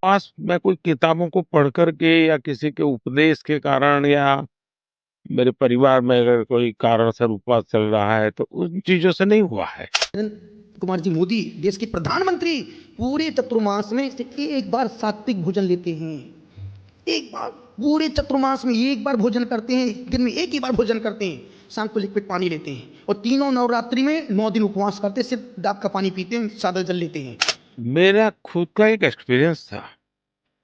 पास मैं कोई किताबों को पढ़ कर के या किसी के उपदेश के कारण या मेरे परिवार में अगर कोई कारणसर उपवास चल रहा है तो उन चीज़ों से नहीं हुआ है। नरेंद्र कुमार जी मोदी देश के प्रधानमंत्री पूरे चतुर्मास में से एक बार सात्विक भोजन लेते हैं। एक बार पूरे चतुर्मास में एक बार भोजन करते हैं, दिन में एक ही बार भोजन करते हैं, शाम को लिक्विड पानी लेते हैं और तीनों नवरात्रि में 9 दिन उपवास करते हैं, सिर्फ डाब का पानी पीते हैं, सादा जल लेते हैं। मेरा खुद का एक एक्सपीरियंस था।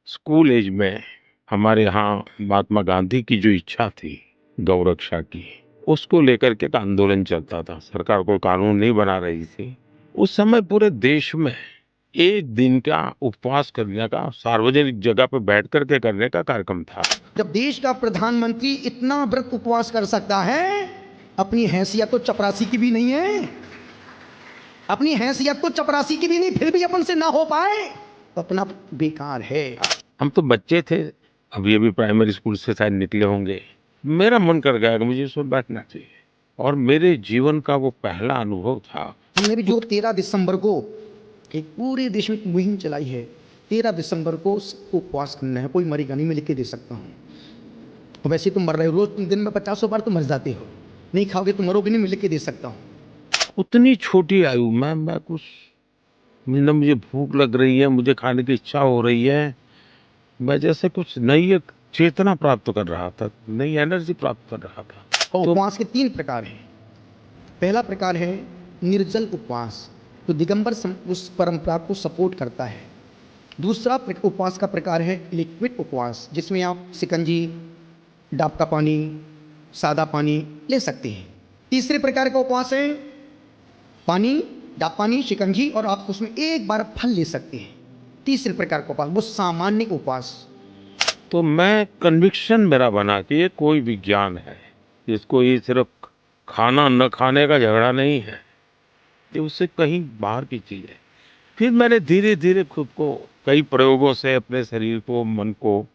स्कूल एज में हमारे यहाँ महात्मा गांधी की जो इच्छा थी गौ रक्षा की, उसको लेकर के एक आंदोलन चलता था। सरकार कोई कानून नहीं बना रही थी। उस समय पूरे देश में 1 दिन का उपवास करने का, सार्वजनिक जगह पे बैठ कर के करने का कार्यक्रम था। जब देश का प्रधानमंत्री इतना व्रत उपवास कर सकता है, अपनी हैसियत तो चपरासी की भी नहीं है, अपनी हैसियत तो चपरासी की भी नहीं, फिर भी अपन से ना हो पाए तो अपना बेकार है। हम तो बच्चे थे, अभी प्राइमरी स्कूल से शायद निकले होंगे। मेरा मन कर गया कि मुझे इसमें बैठना चाहिए और मेरे जीवन का वो पहला अनुभव था। हमने भी जो 13 दिसंबर को एक पूरे देश में मुहिम चलाई है, 13 दिसंबर को उपवास करना है, कोई मरेगा नहीं, मैं लिख के दे सकता हूँ। वैसे तुम मर रहे हो, रोज दिन में 50 बार तो मर जाते हो, नहीं खाओगे तो मरोगे नहीं, मैं लिख के दे सकता हूँ। उतनी छोटी आयु में मैं कुछ, ना मुझे भूख लग रही है, मुझे खाने की इच्छा हो रही है, मैं जैसे कुछ नई एक चेतना प्राप्त कर रहा था, नई एनर्जी प्राप्त कर रहा था। और तो उपवास के 3 प्रकार हैं। पहला प्रकार है निर्जल उपवास, तो दिगंबर उस परंपरा को सपोर्ट करता है। दूसरा उपवास का प्रकार है लिक्विड उपवास, जिसमें आप शिकंजी, डाब का पानी, सादा पानी ले सकते हैं। तीसरे प्रकार का उपवास है पानी, डाब पानी, शिकंजी और आप उसमें एक बार फल ले सकते हैं। तीसरे प्रकार का उपवास वो सामान्य उपवास। तो मैं कन्विक्शन मेरा बना कि ये कोई विज्ञान है, इसको ये सिर्फ खाना न खाने का झगड़ा नहीं है, ये उससे कहीं बाहर की चीज है। फिर मैंने धीरे धीरे खुद को कई प्रयोगों से अपने शरीर को, मन को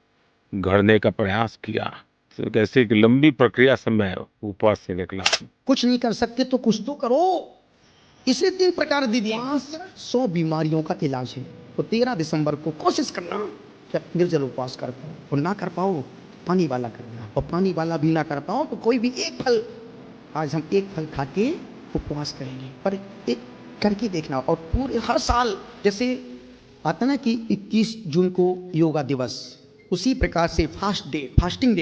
गढ़ने का प्रयास किया। तो कैसे एक लंबी प्रक्रिया से मैं उपवास से निकला। कुछ नहीं कर सकते तो कुछ तो करो, इसे 3 प्रकार दे दिया। 100 बीमारियों का इलाज है। तो 13 दिसंबर को कोशिश करना कि निर्जल उपवास कर पाओ, और ना कर पाओ पानी वाला करना, और पानी वाला भी ना कर पाओ तो कोई भी एक फल, आज हम एक फल खा के उपवास करेंगे, पर एक करके देखना। और पूरे हर साल जैसे आता ना कि 21 जून को योगा दिवस, उसी प्रकार से फास्टिंग डे